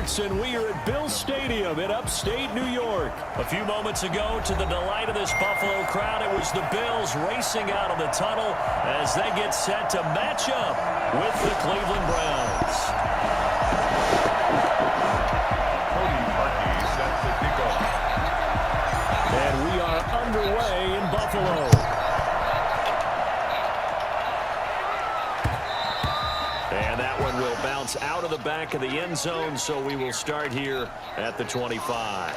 Sports, and we are at Bill Stadium in upstate New York. A few moments ago, to the delight of this Buffalo crowd, it was the Bills racing out of the tunnel as they get set to match up with the Cleveland Browns. Set to kick off. And we are underway in Buffalo. And that one will bounce out of the back of the end zone, so we will start here at the 25.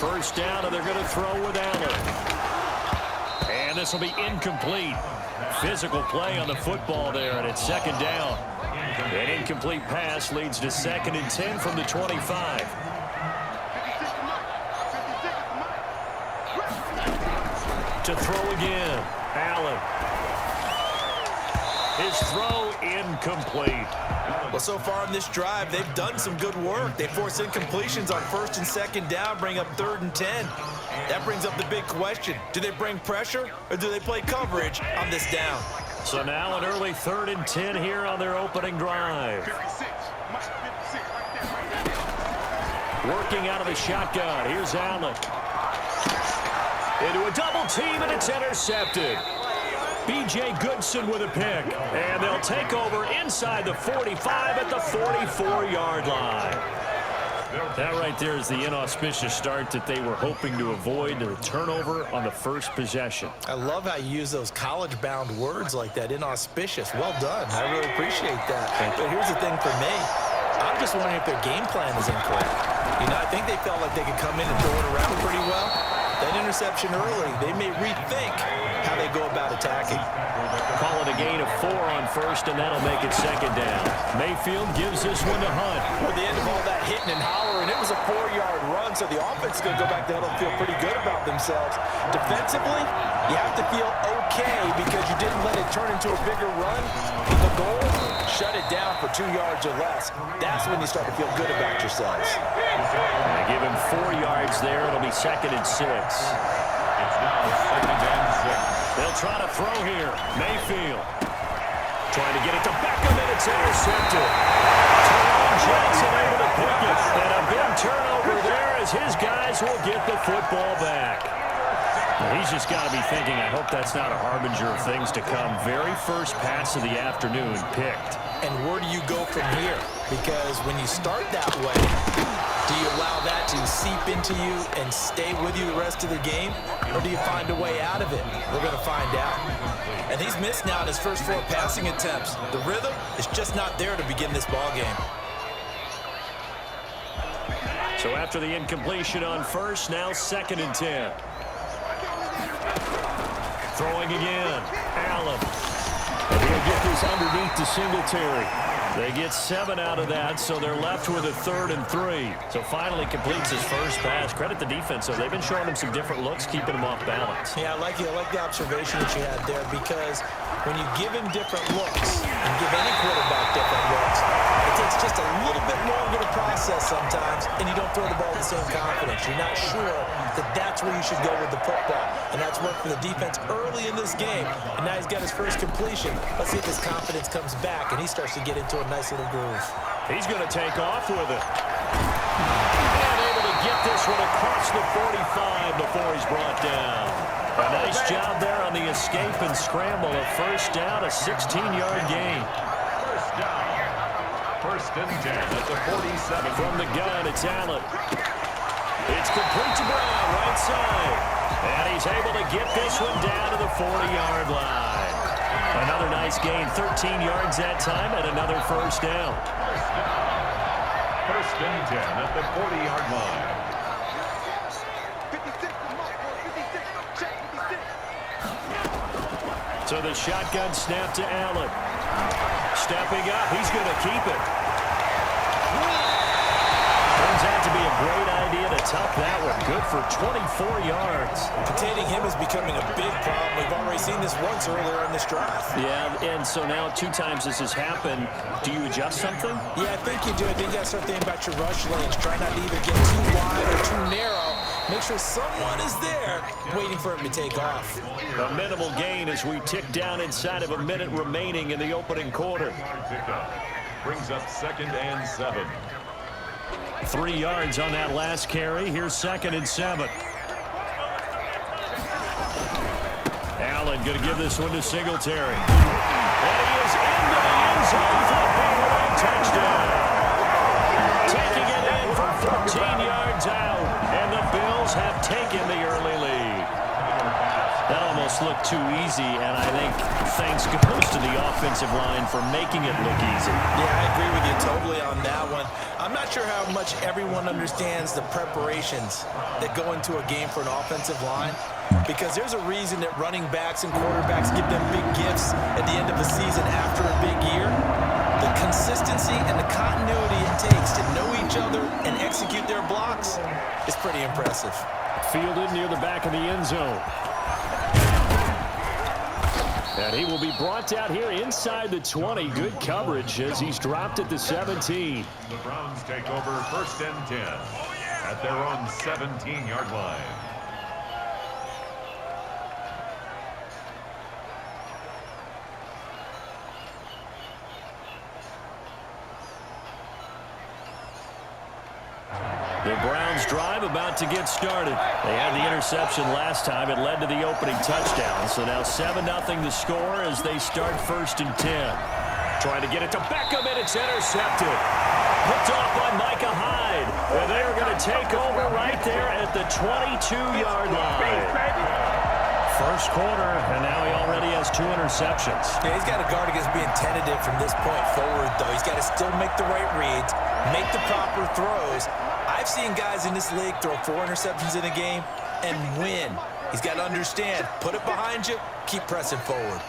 First down, and they're going to throw with Allen. And this will be incomplete. Physical play on the football there, and it's second down. An incomplete pass leads to 2nd and 10 from the 25. To throw again, Allen. His throw incomplete. Well, so far on this drive, they've done some good work. They force incompletions on 1st and 2nd down, bring up 3rd and 10. That brings up the big question. Do they bring pressure or do they play coverage on this down? So now an early 3rd and 10 here on their opening drive. Working out of the shotgun. Here's Allen. Into a double team, and it's intercepted. B.J. Goodson with a pick. And they'll take over inside the 45 at the 44-yard line. That right there is the inauspicious start that they were hoping to avoid, the turnover on the first possession. I love how you use those college-bound words like that, inauspicious. Well done. I really appreciate that. But here's the thing for me. I'm just wondering if their game plan is incorrect. You know, I think they felt like they could come in and throw it around pretty well. That interception early, they may rethink how they go about attacking. Call it a gain of 4 on first, and that'll make it second down. Mayfield gives this one to Hunt. At the end of all that hitting and hollering, it was a 4-yard run, so the offense is going to go back to huddle and feel pretty good about themselves. Defensively, you have to feel okay because you didn't let it turn into a bigger run. The goal, shut it down for 2 yards or less. That's when you start to feel good about yourselves. They give him 4 yards there. It'll be 2nd and 6. It's now 2nd and 6. They'll try to throw here. Mayfield trying to get it to Beckham, and it's intercepted. Tyrone Johnson able to pick it. And a big turnover there as his guys will get the football back. Well, he's just got to be thinking, I hope that's not a harbinger of things to come. Very first pass of the afternoon picked. And where do you go from here? Because when you start that way, do you allow that to seep into you and stay with you the rest of the game? Or do you find a way out of it? We're going to find out. And he's missed now in his first 4 passing attempts. The rhythm is just not there to begin this ball game. So after the incompletion on first, now 2nd and 10. Throwing again. Allen. And he'll get this underneath to Singletary. They get 7 out of that, so they're left with a 3rd and 3. So finally completes his first pass. Credit the defense, though. They've been showing him some different looks, keeping him off balance. Yeah, I like the observation that you had there, because when you give him different looks and give any quarterback different looks, it takes just a little bit longer to process sometimes, and you don't throw the ball with the same confidence. You're not sure that that's where you should go with the football, and that's worked for the defense early in this game, and now he's got his first completion. Let's see if his confidence comes back, and he starts to get into a nice little groove. He's going to take off with it. And able to get this one across the 45 before he's brought down. A nice job there on the escape and scramble. A first down, a 16-yard gain. First down. 1st and 10 at the 47. From the gun, it's Allen. It's complete to Brown, right side. And he's able to get this one down to the 40-yard line. Another nice gain, 13 yards that time, and another first down. 1st and 10 at the 40-yard line. So the shotgun snap to Allen. Stepping up, he's going to keep it. Turns out to be a great idea to tuck that one. Good for 24 yards. Containing him is becoming a big problem. We've already seen this once earlier in this drive. Yeah, and so now 2 times this has happened. Do you adjust something? Yeah, I think you do. I think you got to start thinking about your rush lanes. Try not to either get too wide or too narrow, make sure someone is there waiting for him to take off. A minimal gain as we tick down inside of a minute remaining in the opening quarter. Brings up 2nd and 7. 3 yards on that last carry. Here's 2nd and 7. Allen going to give this one to Singletary. And he is into the end zone for a big touchdown. Taking it in from 14 yards out. And the Bills have taken the early lead. That almost looked too easy, and I think thanks goes to the offensive line for making it look easy. Yeah, I agree with you totally on that one. I'm not sure how much everyone understands the preparations that go into a game for an offensive line, because there's a reason that running backs and quarterbacks give them big gifts at the end of the season after a big year. The consistency and the continuity it takes to know each other and execute their blocks is pretty impressive. Fielded near the back of the end zone. And he will be brought down here inside the 20. Good coverage as he's dropped at the 17. The Browns take over 1st and 10 at their own 17-yard line. The Browns drive about to get started. They had the interception last time. It led to the opening touchdown. So now 7-0 the score as they start 1st and 10. Trying to get it to Beckham, and it's intercepted. Picked off by Micah Hyde. And they are going to take over right there at the 22-yard line. First quarter, and now he already has 2 interceptions. Yeah, he's got to guard against being tentative from this point forward, though. He's got to still make the right reads, make the proper throws. I've seen guys in this league throw 4 interceptions in a game and win. He's got to understand, put it behind you, keep pressing forward.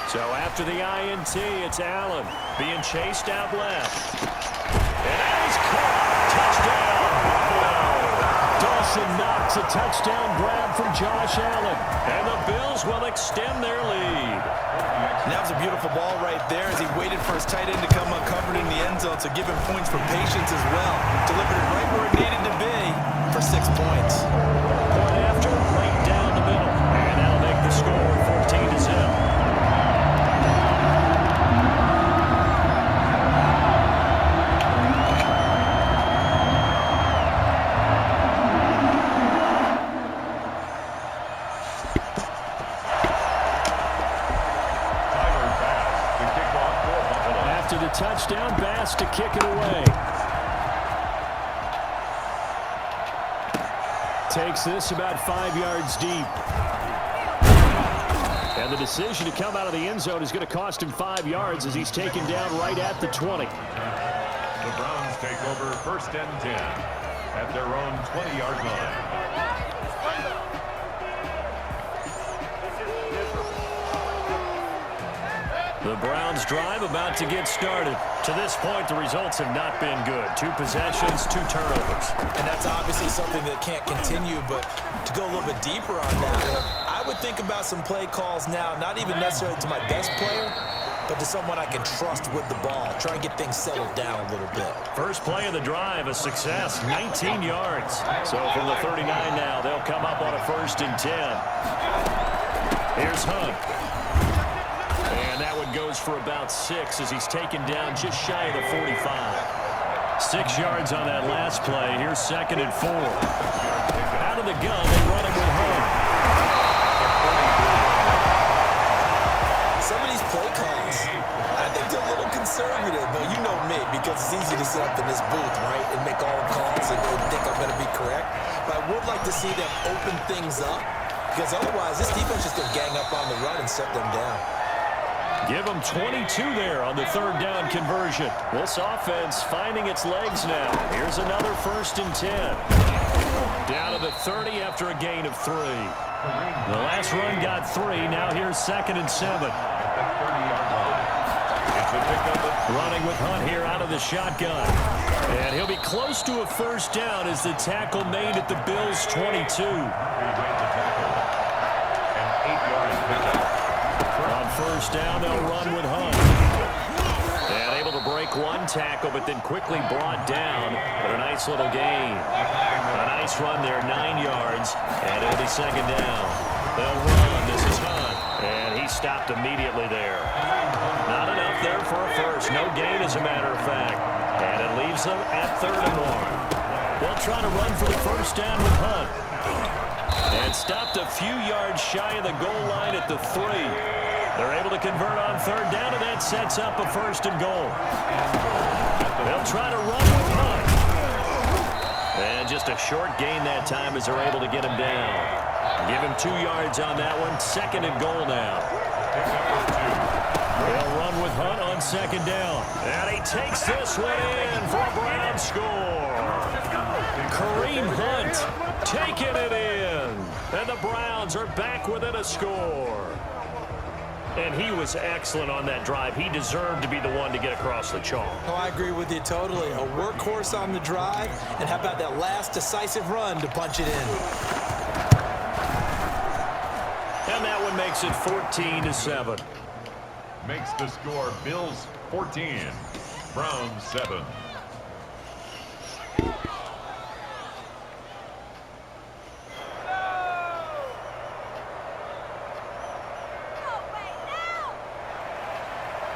So after the INT, it's Allen being chased out left. And that is caught. Touchdown. Dawson Knox, a touchdown grab from Josh Allen. And the Bills will extend their lead. And that was a beautiful ball right there as he waited for his tight end to come uncovered in the end zone, so give him points for patience as well. Delivered it right where it needed to be for 6 points. Point after, right down the middle. And that'll make the score 14-0. Touchdown, Bass to kick it away. Takes this about 5 yards deep. And the decision to come out of the end zone is going to cost him 5 yards as he's taken down right at the 20. The Browns take over 1st and 10 at their own 20-yard line. The Browns drive about to get started. To this point, the results have not been good. 2 possessions, 2 turnovers. And that's obviously something that can't continue, but to go a little bit deeper on that, I would think about some play calls now, not even necessarily to my best player, but to someone I can trust with the ball. Try and get things settled down a little bit. First play of the drive, a success, 19 yards. So from the 39 now, they'll come up on a 1st and 10. Here's Hunt. And that one goes for about 6 as he's taken down just shy of the 45. 6 yards on that last play. Here's 2nd and 4. Out of the gun, they run him with Hunt. Some of these play calls, I think they're a little conservative, but you know me, because it's easy to sit up in this booth, right, and make all the calls and think I'm going to be correct. But I would like to see them open things up, because otherwise this defense is going to gang up on the run and shut them down. Give them 22 there on the 3rd down conversion. This offense finding its legs now. Here's another 1st and 10. Down to the 30 after a gain of 3. The last run got 3. Now here's 2nd and 7. Running with Hunt here out of the shotgun. And he'll be close to a 1st down as the tackle made at the Bills' 22. On 1st down, they'll run with Hunt. And able to break broke one tackle, but then quickly brought down. But a nice little gain. A nice run there, 9 yards, and it'll be second down. They'll run. This is Hunt, and he stopped immediately there. Not enough there for a first. No gain, as a matter of fact. And it leaves them at 3rd and 1. They'll try to run for the first down with Hunt. And stopped a few yards shy of the goal line at the 3. They're able to convert on 3rd down, and that sets up a 1st and goal. They'll try to run with Hunt. And just a short gain that time as they're able to get him down. Give him 2 yards on that one. 2nd and goal now. They'll run with Hunt on 2nd down. And he takes this one in for a Browns score. Kareem Hunt taking it in. And the Browns are back within a score. And he was excellent on that drive. He deserved to be the one to get across the chalk. Oh, I agree with you totally. A workhorse on the drive. And how about that last decisive run to punch it in? And that one makes it 14-7. Makes the score Bills 14, Browns 7.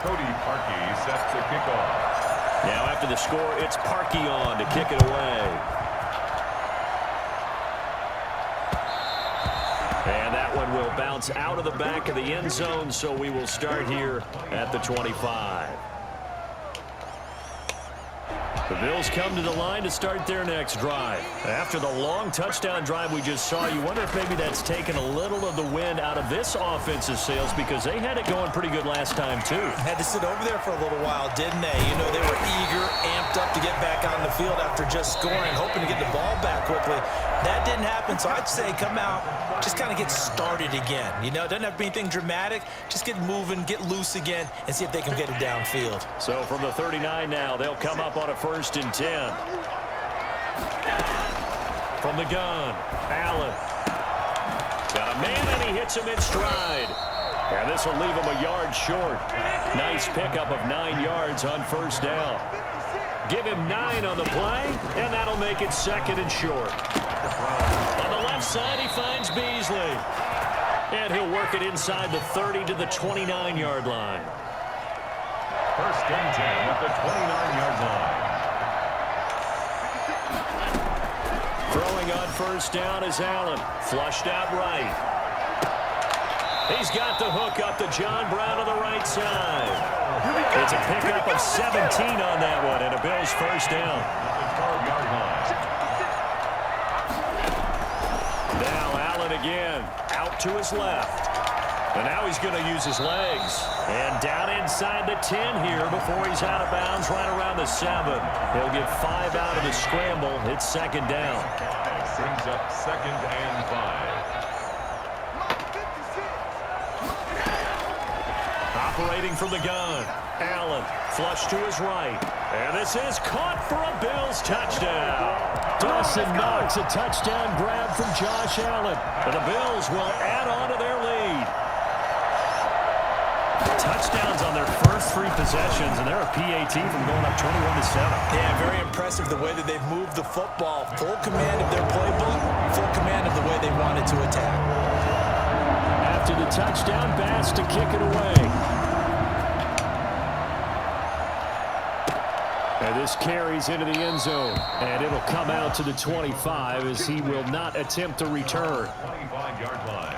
Cody Parkey sets the kickoff. Now after the score, it's Parkey on to kick it away. And that one will bounce out of the back of the end zone, so we will start here at the 25. The Bills come to the line to start their next drive. After the long touchdown drive we just saw, you wonder if maybe that's taken a little of the wind out of this offensive sails, because they had it going pretty good last time too. Had to sit over there for a little while, didn't they? You know, they were eager, amped up to get back on the field after just scoring, hoping to get the ball back quickly. That didn't happen, so I'd say come out, just kind of get started again. You know, it doesn't have to be anything dramatic. Just get moving, get loose again, and see if they can get it downfield. So from the 39 now, they'll come up on a 1st and 10. From the gun, Allen. Got a man, and he hits him in stride. And this will leave him a yard short. Nice pickup of 9 yards on 1st down. Give him 9 on the play, and that'll make it 2nd and short. On the left side, he finds Beasley. And he'll work it inside the 30 to the 29-yard line. 1st and 10 at the 29-yard line. Throwing on 1st down is Allen. Flushed out right. He's got the hook up to John Brown on the right side. It's a pickup of 17 on that one, and a Bills 1st down. Now Allen again, out to his left. And now he's going to use his legs. And down inside the 10 here before he's out of bounds, right around the 7. He'll get 5 out of the scramble. It's 2nd down. Brings up 2nd and 5. Operating from the gun. Allen, flush to his right. And this is caught for a Bills touchdown. Dawson Knox, a touchdown grab from Josh Allen. And the Bills will add on to their lead. Touchdowns on their first 3 possessions, and they're a PAT from going up 21-7. Yeah, very impressive the way that they've moved the football. Full command of their playbook, full command of the way they wanted to attack. After the touchdown, Bass to kick it away. And this carries into the end zone, and it'll come out to the 25 as he will not attempt to return. 25-yard line.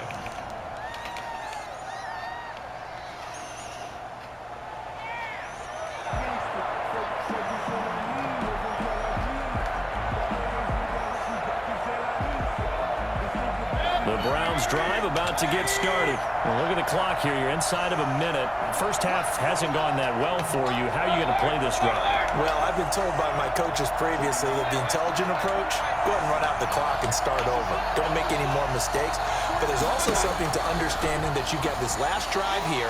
The Browns drive about to get started. Well, look at the clock here. You're inside of a minute. First half hasn't gone that well for you. How are you going to play this drive? Well, I've been told by my coaches previously that the intelligent approach, go ahead and run out the clock and start over. Don't make any more mistakes. But there's also something to understanding that you get this last drive here.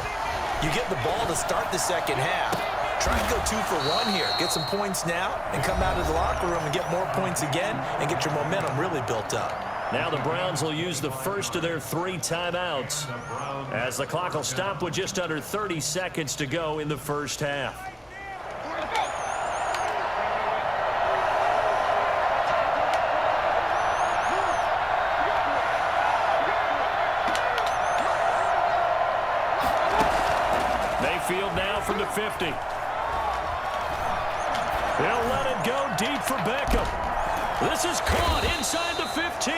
You get the ball to start the second half. Try and go 2 for 1 here. Get some points now and come out of the locker room and get more points again and get your momentum really built up. Now the Browns will use the first of their 3 timeouts as the clock will stop with just under 30 seconds to go in the first half. Mayfield now from the 50. They'll let it go deep for Beckham. This is caught inside the 15.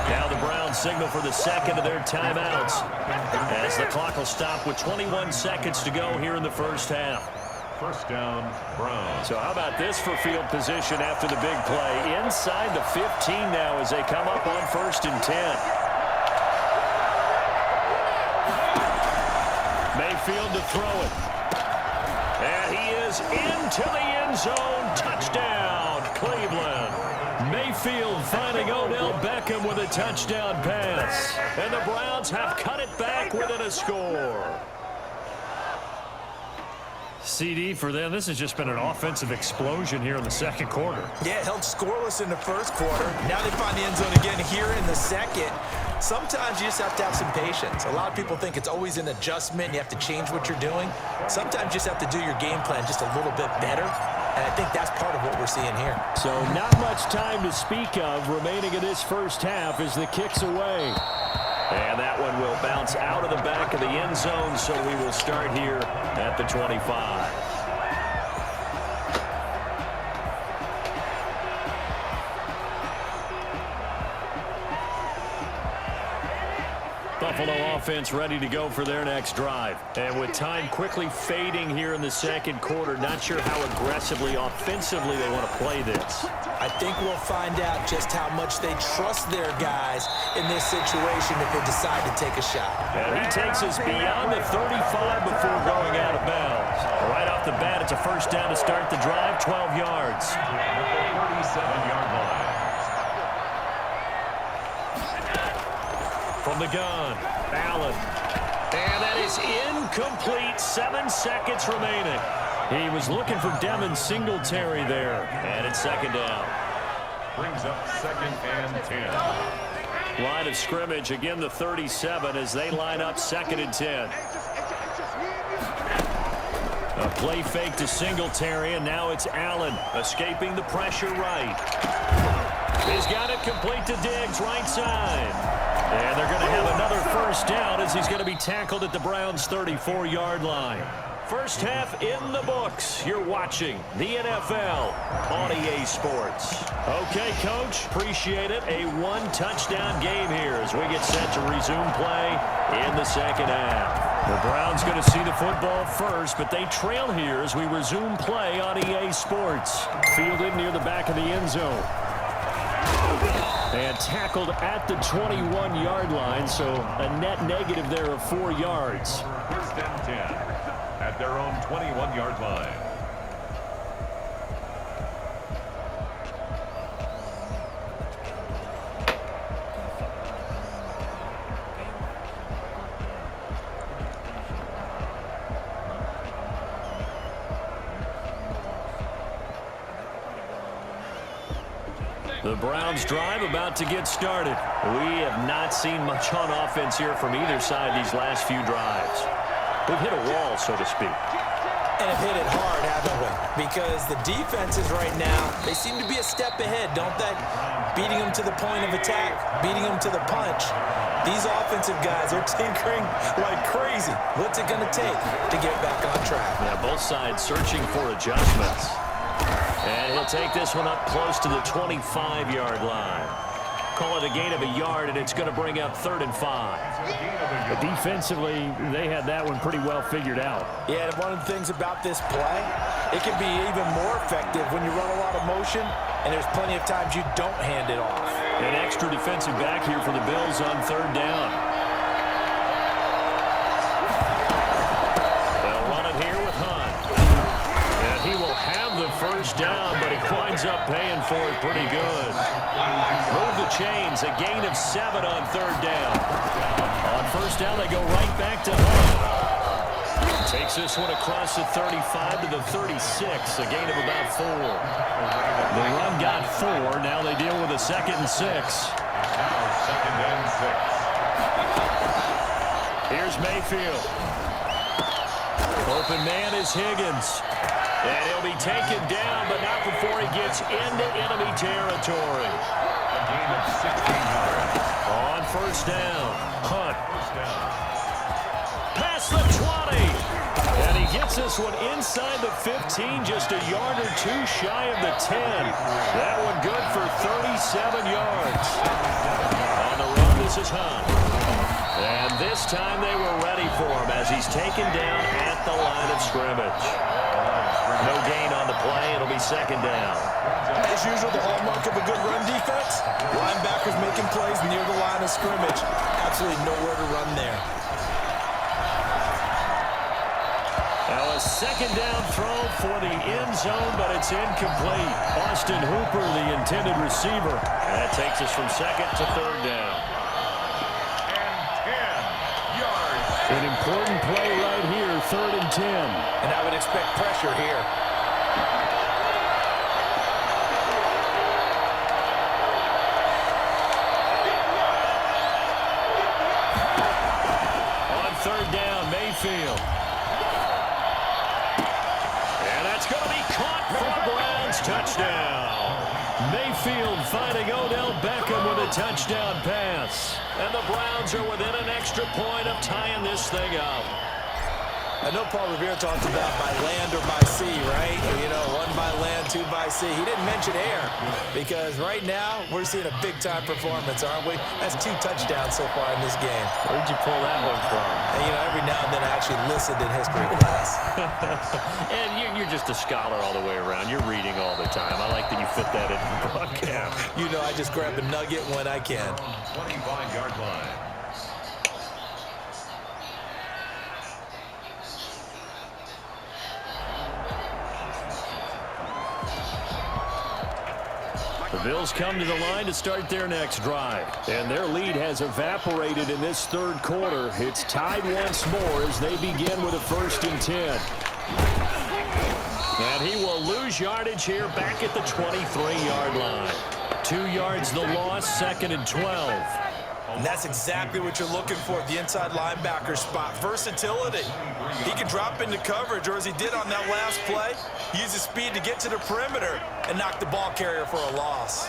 Now the Browns signal for the second of their timeouts, as the clock will stop with 21 seconds to go here in the first half. First down, Browns. So how about this for field position after the big play? Inside the 15 now as they come up on 1st and 10. Mayfield to throw it. And he is into the end zone. Touchdown, Cleveland. Mayfield finding Odell Beckham with a touchdown pass. And the Browns have cut it back within a score. CD for them. This has just been an offensive explosion here in the second quarter. Yeah, held scoreless in the first quarter. Now they find the end zone again here in the second. Sometimes you just have to have some patience. A lot of people think it's always an adjustment. You have to change what you're doing. Sometimes you just have to do your game plan just a little bit better. And I think that's part of what we're seeing here. So not much time to speak of remaining in this first half as the kick's away. And that one will bounce out of the back of the end zone, so we will start here at the 25. Buffalo offense ready to go for their next drive. And with time quickly fading here in the second quarter, not sure how aggressively, offensively they want to play this. I think we'll find out just how much they trust their guys in this situation if they decide to take a shot. And he takes us beyond the 35 before going out of bounds. Right off the bat, it's a first down to start the drive, 12 yards. 37-yard line. From the gun, Allen. And that is incomplete. 7 seconds remaining. He was looking for Devin Singletary there. And it's second down. Brings up 2nd and 10. Line of scrimmage, again the 37 as they line up 2nd and 10. A play fake to Singletary, and now it's Allen escaping the pressure right. He's got it complete to Diggs, right side. And they're going to have another first down as he's going to be tackled at the Browns' 34-yard line. First half in the books. You're watching the NFL on EA Sports. Okay, Coach, appreciate it. A one-touchdown game here as we get set to resume play in the second half. The Browns going to see the football first, but they trail here as we resume play on EA Sports. Fielded near the back of the end zone. And tackled at the 21-yard line, so a net negative there of 4 yards. First and 10 at their own 21-yard line. The Browns drive about to get started. We have not seen much on offense here from either side these last few drives. We've hit a wall, so to speak. And have hit it hard, haven't we? Because the defenses right now, they seem to be a step ahead, don't they? Beating them to the point of attack, beating them to the punch. These offensive guys are tinkering like crazy. What's it going to take to get back on track? Yeah, both sides searching for adjustments. And he'll take this one up close to the 25-yard line. Call it a gain of a yard, and it's going to bring up 3rd and 5. But defensively, they had that one pretty well figured out. Yeah, and one of the things about this play, it can be even more effective when you run a lot of motion, and there's plenty of times you don't hand it off. An extra defensive back here for the Bills on 3rd down. They'll run it here with Hunt. And he will have the first down, but he winds up paying for it pretty good. Move the chains, a gain of 7 on 3rd down. On 1st down, they go right back to Hunt. Takes this one across the 35 to the 36, a gain of about 4. The run got 4. Now they deal with a 2nd and 6. Now 2nd and 6. Here's Mayfield. Open man is Higgins. And he'll be taken down, but not before he gets into enemy territory. A gain of 16 yards. On 1st down, Hunt. First down. Past the 20. Gets this one inside the 15, just a yard or two shy of the 10. That one good for 37 yards. On the run, this is Hunt. And this time they were ready for him as he's taken down at the line of scrimmage. No gain on the play. It'll be second down. As usual, the hallmark of a good run defense, linebackers making plays near the line of scrimmage. Absolutely nowhere to run there. Now a second down throw for the end zone, but it's incomplete. Austin Hooper, the intended receiver. And that takes us from second to third down. An important play right here, 3rd and 10. And I would expect pressure here. On 3rd down, Mayfield. And that's going to be caught for a Browns touchdown. Mayfield finding Odell Beckham with a touchdown pass. And the Browns are within an extra point of tying this thing up. I know Paul Revere talked about by land or by sea, right? You know, 1 by land, 2 by sea. He didn't mention air because right now we're seeing a big-time performance, aren't we? That's 2 touchdowns so far in this game. Where'd you pull that one from? And, you know, every now and then I actually listened in history class. And you're just a scholar all the way around. You're reading all the time. I like that you fit that in the broadcast. You know, I just grab a nugget when I can. 25-yard line. The Bills come to the line to start their next drive. And their lead has evaporated in this 3rd quarter. It's tied once more as they begin with a 1st and 10. And he will lose yardage here back at the 23-yard line. 2 yards the loss, 2nd and 12. And that's exactly what you're looking for at the inside linebacker spot. Versatility. He can drop into coverage, or as he did on that last play, use his speed to get to the perimeter and knock the ball carrier for a loss.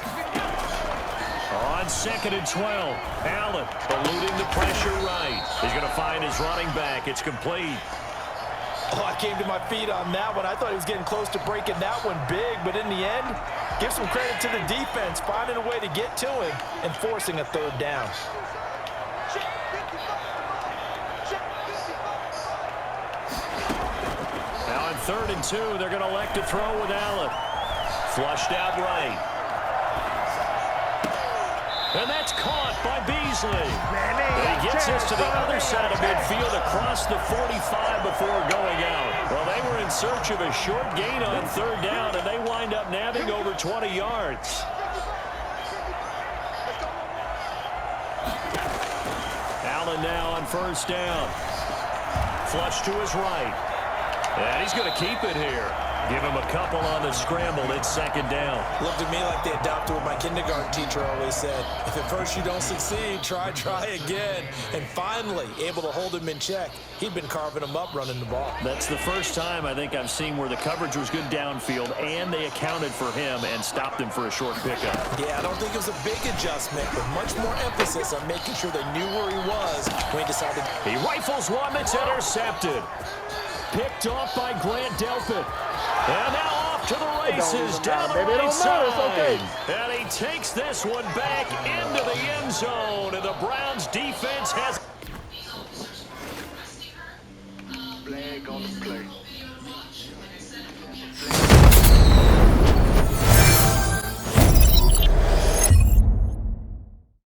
On 2nd and 12, Allen eluding the pressure right. He's going to find his running back. It's complete. Oh, I came to my feet on that one. I thought he was getting close to breaking that one big, but in the end, give some credit to the defense, finding a way to get to him and forcing a 3rd down. Now on 3rd and 2, they're going to elect to throw with Allen. Flushed out right. And that's caught by Beasley. And he gets this to the other side of midfield across the 45 before going out. Well, they were in search of a short gain on 3rd down, and they wind up nabbing over 20 yards. Allen now on 1st down. Flush to his right. And he's going to keep it here. Give him a couple on the scramble. It's 2nd down. Looked at me like they adopted what my kindergarten teacher always said. If at first you don't succeed, try again. And finally, able to hold him in check. He'd been carving him up running the ball. That's the first time I think I've seen where the coverage was good downfield and they accounted for him and stopped him for a short pickup. Yeah, I don't think it was a big adjustment, but much more emphasis on making sure they knew where he was when he decided. He rifles one that's intercepted. Picked off by Grant Delpit. And now off to the races down the right side. And he takes this one back into the end zone. And the Browns defense